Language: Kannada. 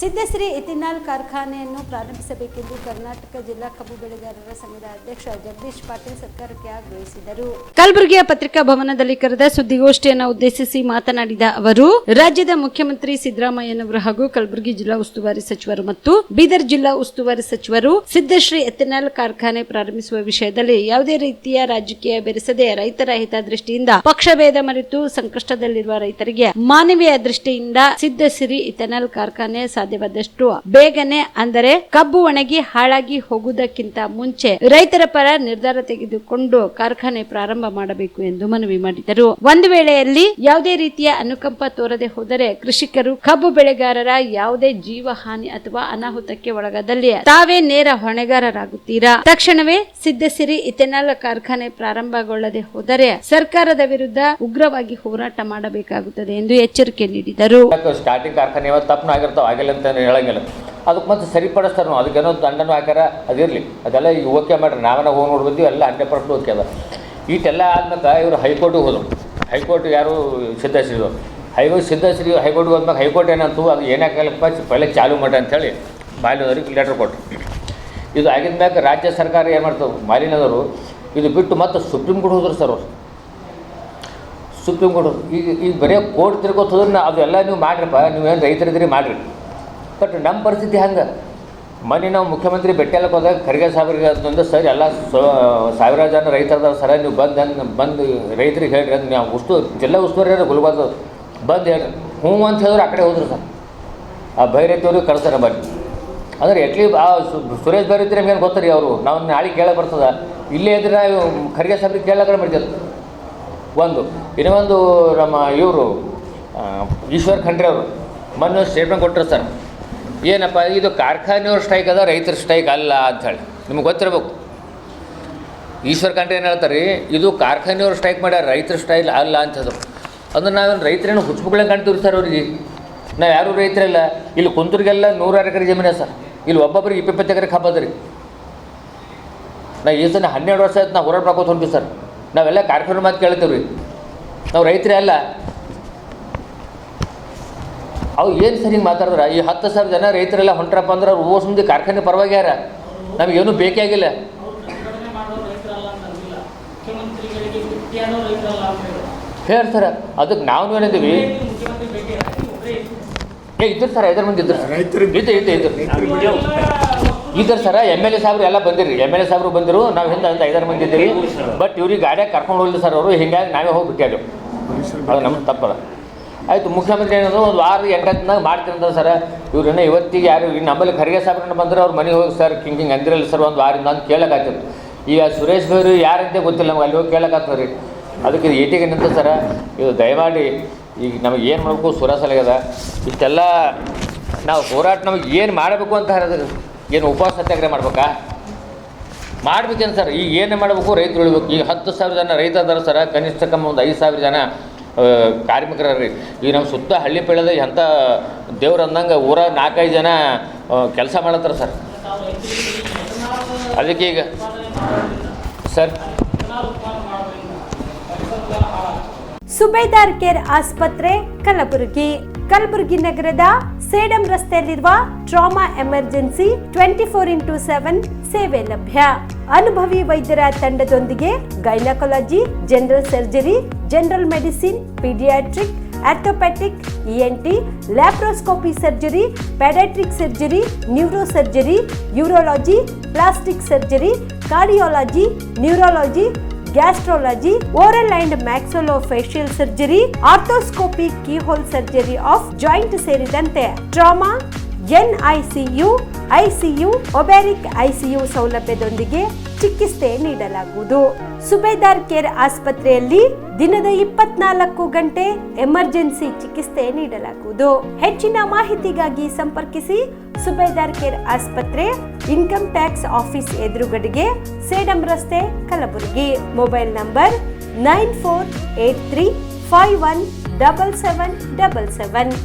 ಸಿದ್ದಶ್ರೀ ಇಥಿನಾಲ್ ಕಾರ್ಖಾನೆಯನ್ನು ಪ್ರಾರಂಭಿಸಬೇಕೆಂದು ಕರ್ನಾಟಕ ಜಿಲ್ಲಾ ಕಬ್ಬು ಬೆಳೆಗಾರರ ಸಂಘದ ಅಧ್ಯಕ್ಷ ಜಗದೀಶ್ ಪಾಟೀಲ್ ಸರ್ಕಾರಕ್ಕೆ ಆಗ್ರಹಿಸಿದರು. ಕಲಬುರಗಿಯ ಪತ್ರಿಕಾ ಭವನದಲ್ಲಿ ಕರೆದ ಸುದ್ದಿಗೋಷ್ಠಿಯನ್ನು ಉದ್ದೇಶಿಸಿ ಮಾತನಾಡಿದ ಅವರು, ರಾಜ್ಯದ ಮುಖ್ಯಮಂತ್ರಿ ಸಿದ್ದರಾಮಯ್ಯನವರು ಹಾಗೂ ಕಲಬುರಗಿ ಜಿಲ್ಲಾ ಉಸ್ತುವಾರಿ ಸಚಿವರು ಮತ್ತು ಬೀದರ್ ಜಿಲ್ಲಾ ಉಸ್ತುವಾರಿ ಸಚಿವರು ಸಿದ್ದಶ್ರೀ ಇಥಿನಾಲ್ ಕಾರ್ಖಾನೆ ಪ್ರಾರಂಭಿಸುವ ವಿಷಯದಲ್ಲಿ ಯಾವುದೇ ರೀತಿಯ ರಾಜಕೀಯ ಬೆರೆಸದೆ ರೈತರ ಹಿತದೃಷ್ಟಿಯಿಂದ ಪಕ್ಷಭೇದ ಮರೆತು ಸಂಕಷ್ಟದಲ್ಲಿರುವ ರೈತರಿಗೆ ಮಾನವೀಯ ದೃಷ್ಟಿಯಿಂದ ಸಿದ್ದಶ್ರೀ ಇಥಿನಾಲ್ ಕಾರ್ಖಾನೆ ಸಾಧ್ಯವಾದಷ್ಟು ಬೇಗನೆ, ಅಂದರೆ ಕಬ್ಬು ಒಣಗಿ ಹಾಳಾಗಿ ಹೋಗುವುದಕ್ಕಿಂತ ಮುಂಚೆ ರೈತರ ಪರ ನಿರ್ಧಾರ ತೆಗೆದುಕೊಂಡು ಕಾರ್ಖಾನೆ ಪ್ರಾರಂಭ ಮಾಡಬೇಕು ಎಂದು ಮನವಿ ಮಾಡಿದರು. ಒಂದು ವೇಳೆಯಲ್ಲಿ ಯಾವುದೇ ರೀತಿಯ ಅನುಕಂಪ ತೋರದೆ ಹೋದರೆ ಕೃಷಿಕರು, ಕಬ್ಬು ಬೆಳೆಗಾರರ ಯಾವುದೇ ಜೀವ ಹಾನಿ ಅಥವಾ ಅನಾಹುತಕ್ಕೆ ಒಳಗಾದಲ್ಲಿ ತಾವೇ ನೇರ ಹೊಣೆಗಾರರಾಗುತ್ತೀರಾ. ತಕ್ಷಣವೇ ಸಿದ್ದಶ್ರೀ ಇಥಿನಾಲ್ ಕಾರ್ಖಾನೆ ಪ್ರಾರಂಭಗೊಳ್ಳದೆ ಹೋದರೆ ಸರ್ಕಾರದ ವಿರುದ್ಧ ಉಗ್ರವಾಗಿ ಹೋರಾಟ ಮಾಡಬೇಕಾಗುತ್ತದೆ ಎಂದು ಎಚ್ಚರಿಕೆ ನೀಡಿದರು. ಸ್ಟಾರ್ಟಿಂಗ್ ಕಾರ್ಖಾನೆ ತಪ್ಪು ಆಗಿರ್ತಾವ ಅಂತ ಹೇಳಂಗಿಲ್ಲ, ಅದಕ್ಕೆ ಮತ್ತೆ ಸರಿಪಡಿಸ್ತಾರೆ. ನಾವು ಅದಕ್ಕೇನೋ ದಂಡನೂ ಹಾಕ್ಯಾರ, ಅದಿರಲಿ, ಅದೆಲ್ಲ ಈಗ ಓಕೆ ಮಾಡ್ರಿ. ನಾವೇನೋ ಹೋಗಿ ನೋಡ್ಬೋದು, ಎಲ್ಲ 100% ಓಕೆ ಅದ. ಈಟೆಲ್ಲ ಆದ್ಮೇಲೆ ಇವರು ಹೈಕೋರ್ಟಿಗೆ ಹೋದರು. ಹೈಕೋರ್ಟ್ ಯಾರು ಸಿದ್ದಶ್ರೀ ಸಿದ್ದಶ್ರೀ ಹೈಕೋರ್ಟ್ಗೆ ಹೋದ್ಮೇಲೆ ಹೈಕೋರ್ಟ್ ಏನಂತು, ಅದು ಏನಾಗಲ್ಲಪ್ಪ ಪೈಲೆ ಚಾಲು ಮಾಡಿ ಅಂಥೇಳಿ ಮಾಲಿನ್ಯದವ್ರಿಗೆ ಲೆಟರ್ ಕೊಟ್ಟರು. ಇದು ಆಗಿದ್ಮ್ಯಾಗ ರಾಜ್ಯ ಸರ್ಕಾರ ಏನು ಮಾಡ್ತವೆ, ಮಾಲಿನ್ಯದವರು ಇದು ಬಿಟ್ಟು ಮತ್ತೆ ಸುಪ್ರೀಂ ಕೋರ್ಟ್ ಹೋದ್ರು ಸರ್. ಅವರು ಸುಪ್ರೀಂ ಕೋರ್ಟ್ ಈಗ ಬರೀ ಕೋರ್ಟ್ ತಿರ್ಗೋತ್ ಹೋದ್ರೆ ಅದೆಲ್ಲ ನೀವು ಮಾಡಿರಪ್ಪ, ನೀವೇನು ರೈತರಿದ್ರಿ ಮಾಡಿರಿ. ಬಟ್ ನಮ್ಮ ಪರಿಸ್ಥಿತಿ ಹಂಗೆ. ಮೊನ್ನೆ ನಾವು ಮುಖ್ಯಮಂತ್ರಿ ಭೇಟಿಯಾಗಕ್ಕೆ ಹೋದಾಗ ಖರ್ಗೆ ಸಾಹೇಬ್ರಿಗೆ ಅದೊಂದು ಸರ್ ಎಲ್ಲ ಸಾವಿರಾರು ಜನ ರೈತರದಾರ ಸರ, ನೀವು ಬಂದು ರೈತರಿಗೆ ಹೇಳ್ರಿ ಅದು ನಾವು ಜಿಲ್ಲಾ ಉಸ್ತುವಾರಿ ಗುಲ್ಬರ್ಗ ಬಂದು ಹೇಳ್ರಿ. ಹ್ಞೂ ಅಂತ ಹೇಳಿದ್ರು ಆ ಕಡೆ ಹೋದ್ರು ಸರ್. ಆ ಬೈರೈತವ್ರಿಗೆ ಕಳ್ತಾರೆ ಬನ್ನಿ ಅಂದ್ರೆ ಎಟ್ಲೀಸ್ಟ್ ಆ ಸುರೇಶ್ ಬೈರೈತಿ ನಮಗೇನು ಗೊತ್ತಾರೆ, ಅವರು ನಾವು ನಾಳೆ ಕೇಳಕ್ಕೆ ಬರ್ತದ. ಇಲ್ಲೇ ಇದ್ರೆ ಖರ್ಗೆ ಸಾಹೇಬ್ರಿಗೆ ಕೇಳಕ್ಕೆ ಬರ್ತದೆ ಒಂದು. ಇನ್ನೊಂದು ನಮ್ಮ ಇವರು ಈಶ್ವರ್ ಖಂಡ್ರೆ ಅವರು ಮೊನ್ನೆ ಸ್ಟೇಟ್ಮೆಂಟ್ ಕೊಟ್ಟರು ಸರ್. ಏನಪ್ಪ ಇದು ಕಾರ್ಖಾನೆಯವ್ರ ಸ್ಟ್ರೈಕ್ ಅದ, ರೈತರ ಸ್ಟ್ರೈಕ್ ಅಲ್ಲ ಅಂಥೇಳಿ ನಿಮ್ಗೆ ಗೊತ್ತಿರ್ಬೇಕು. ಈಶ್ವರ್ ಖಂಡ್ರೆ ಏನು ಹೇಳ್ತಾರೆ, ಇದು ಕಾರ್ಖಾನೆಯವ್ರು ಸ್ಟ್ರೈಕ್ ಮಾಡ್ಯಾರ, ರೈತರ ಸ್ಟ್ರೈಕ್ ಅಲ್ಲ ಅಂತಂದ್ರು. ಅಂದ್ರೆ ನಾವೇನು ರೈತರೇನು ಹುಚ್ಚುಗಳೇ ಕಾಣ್ತೀವಿ ಸರ್. ಅವ್ರಿಗೆ ನಾವು ಯಾರೂ ರೈತರಿಲ್ಲ. ಇಲ್ಲಿ ಕುಂತೂರಿಗೆಲ್ಲ 100 ಎಕರೆ ಜಮೀನ ಸರ್. ಇಲ್ಲಿ ಒಬ್ಬೊಬ್ಬರಿಗೆ 20 ಎಕರೆ ಹಬ್ಬದ್ರಿ. ನಾ ಈ ಸಲ 12 ವರ್ಷ ಆಯ್ತು ನಾವು ಹೋರಾಟ ಮಾಡ್ಕೋತ ಹೊಂಟಿವಿ ಸರ್. ನಾವೆಲ್ಲ ಕಾರ್ಖಾನೆ ಮಾತು ಕೇಳ್ತೀವಿ ರೀ, ನಾವು ರೈತರೇ ಅಲ್ಲ. ಅವು ಏನು ಸರಿ ಹಿಂಗೆ ಮಾತಾಡಿದ್ರೆ, ಈ 10,000 ಜನ ರೈತರೆಲ್ಲ ಹೊಂಟ್ರಪ್ಪ ಅಂದ್ರೆ ಅವ್ರು ಓಸ್ ಮುಂದೆ ಕಾರ್ಖಾನೆ ಪರವಾಗಿ ಯಾರ, ನಮಗೇನು ಬೇಕೇ ಆಗಿಲ್ಲ. ಹೇಳಿ ಸರ್, ಅದಕ್ಕೆ ನಾವು ಏನಿದ್ದೀವಿ ಇದ್ರು ಸರ್, 5 ಮಂದಿ ಇದ್ರು ಇದ್ರ ಸರ. MLA ಸಾಹೇಬ್ರು ಎಲ್ಲ ಬಂದಿರಿ, MLA ಸಾಹೇಬ್ರು ಬಂದಿರು, ನಾವು ಹಿಂದೆ 5 ಮಂದಿ ಇದ್ದೀರಿ. ಬಟ್ ಇವ್ರಿಗೆ ಗಾಡಿಯಾಗ ಕರ್ಕೊಂಡು ಹೋಗಿಲ್ಲ ಸರ್ ಅವರು. ಹಿಂಗಾಗಿ ನಾವೇ ಹೋಗಿ ಬಿಟ್ಟಿದ್ದೇವೆ, ಅದು ನಮ್ಗೆ ತಪ್ಪದ. ಆಯಿತು, ಮುಖ್ಯಮಂತ್ರಿ ಏನಂದ್ರೆ 1 ವಾರ 8 ದಿನಾಗ ಮಾಡ್ತೀನಿ ಅಂದ್ರೆ ಸರ್. ಇವ್ರನ್ನ ಇವತ್ತಿಗೆ ಯಾರು ನಮ್ಮಲ್ಲಿ ಖರ್ಗೆ ಸಾಹೇಬ್ರನ್ನ ಬಂದ್ರೆ ಅವ್ರು ಮನೆಗೆ ಹೋಗಿ ಸರ್ ಹಿಂಗೆ ಅಂದಿರಲ್ಲ ಸರ್ 1 ವಾರದಿಂದ ಅಂತ ಕೇಳೋಕ್ಕಾಗ್ತದೆ. ಈಗ ಸುರೇಶ್ ಬೈರು ಯಾರಂತೆ ಗೊತ್ತಿಲ್ಲ ನಮ್ಗೆ, ಅಲ್ಲಿ ಹೋಗಿ ಕೇಳೋಕ್ಕಾಗ್ತದೆ ರೀ. ಅದಕ್ಕೆ ಇದು ಏಟಿಗೆ ನಿಂತ ಸರ. ಇದು ದಯಮಾಡಿ ಈಗ ನಮಗೆ ಏನು ಮಾಡಬೇಕು ಸುರಾಸಲಾಗ್ಯದ. ಇಷ್ಟೆಲ್ಲ ನಾವು ಹೋರಾಟ ನಮಗೆ ಏನು ಮಾಡಬೇಕು ಅಂತ ಹೇಳಿದ್ರೆ, ಏನು ಉಪವಾಸ ಸತ್ಯಾಗ್ರಹ ಮಾಡ್ಬೇಕಾ? ಮಾಡ್ಬೇಕೇನು ಸರ್? ಈಗ ಏನೇ ಮಾಡಬೇಕು, ರೈತರು ಉಳಿಬೇಕು. ಈಗ 10,000 ಜನ ರೈತ ಅದಾರ ಸರ, ಕನಿಷ್ಠ ಕಮ್ಮ ಒಂದು 5,000 ಜನ ಕಾರ್ಮಿಕರ ರೀ. ಈಗ ನಮ್ಮ ಸುತ್ತ ಹಳ್ಳಿ ಪೇಳದ ಎಂಥ ದೇವ್ರು ಅಂದಂಗೆ ಊರ 4-5 ಜನ ಕೆಲಸ ಮಾಡತ್ತಾರ ಸರ್. ಅದಕ್ಕೆ ಈಗ ಸರ್ ಸುಬೇದಾರ್ ಕೇರ್ ಆಸ್ಪತ್ರೆ ಕಲಬುರಗಿ ನಗರದ ಸೇಡಂ ರಸ್ತೆಯಲ್ಲಿರುವ ಟ್ರಾಮಾ ಎಮರ್ಜೆನ್ಸಿ 24x7 ಸೇವೆ ಲಭ್ಯ. ಅನುಭವಿ ವೈದ್ಯರ ತಂಡದೊಂದಿಗೆ gynaecology, general surgery, general medicine, paediatric, orthopaedic, ENT, laparoscopy surgery, paediatric surgery, neuro surgery, urology, plastic surgery, cardiology, neurology, gastrology, oral and maxillofacial surgery, arthroscopy, keyhole surgery of joint ಸೇರಿದಂತೆ trauma, NICU, ICU, obstetric ICU ಸೌಲಭ್ಯದೊಂದಿಗೆ ಚಿಕಿತ್ಸೆ ನೀಡಲಾಗುವುದು. ಸುಬೇದಾರ್ ಕೇರ್ ಆಸ್ಪತ್ರೆಯಲ್ಲಿ ದಿನದ 24 ಗಂಟೆ ಎಮರ್ಜೆನ್ಸಿ ಚಿಕಿತ್ಸೆ ನೀಡಲಾಗುವುದು. ಹೆಚ್ಚಿನ ಮಾಹಿತಿಗಾಗಿ ಸಂಪರ್ಕಿಸಿ ಸುಬೇದಾರ್ ಕೇರ್ ಆಸ್ಪತ್ರೆ, ಇನ್ಕಮ್ ಟ್ಯಾಕ್ಸ್ ಆಫೀಸ್ ಎದುರುಗಡೆಗೆ, ಸೇಡಂ ರಸ್ತೆ, ಕಲಬುರಗಿ. Mobile number 9483517777.